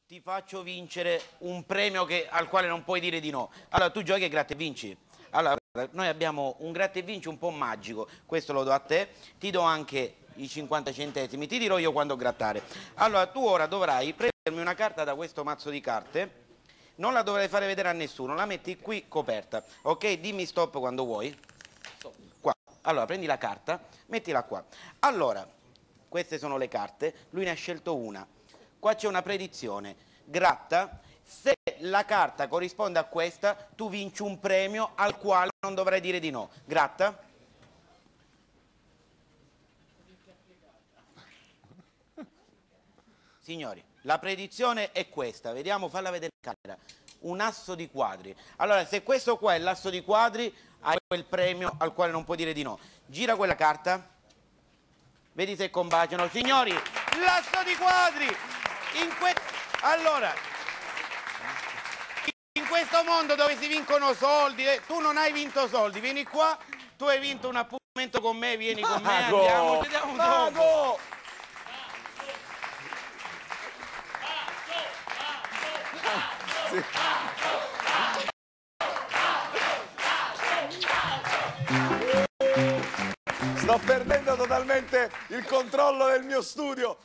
ti faccio vincere un premio al quale non puoi dire di no. Allora, tu giochi e gratta e vinci. Allora, noi abbiamo un gratta e vinci un po' magico, questo lo do a te, ti do anche i 50 centesimi, ti dirò io quando grattare. Allora, tu ora dovrai prendermi una carta da questo mazzo di carte, non la dovrai fare vedere a nessuno, la metti qui coperta, ok? Dimmi stop quando vuoi. Qua. Allora, prendi la carta, mettila qua. Allora, queste sono le carte, lui ne ha scelto una. Qua c'è una predizione, gratta, se la carta corrisponde a questa, tu vinci un premio al quale non dovrai dire di no. Gratta. Signori, la predizione è questa, vediamo, falla vedere in camera. Un asso di quadri. Allora, se questo qua è l'asso di quadri, hai quel premio al quale non puoi dire di no. Gira quella carta, vedi se combaciano. Signori, l'asso di quadri! Allora, in questo mondo dove si vincono soldi, tu non hai vinto soldi, vieni qua, tu hai vinto un appuntamento con me, vieni con me, andiamo, ci diamo un dopo. Sì. Sto perdendo totalmente il controllo del mio studio.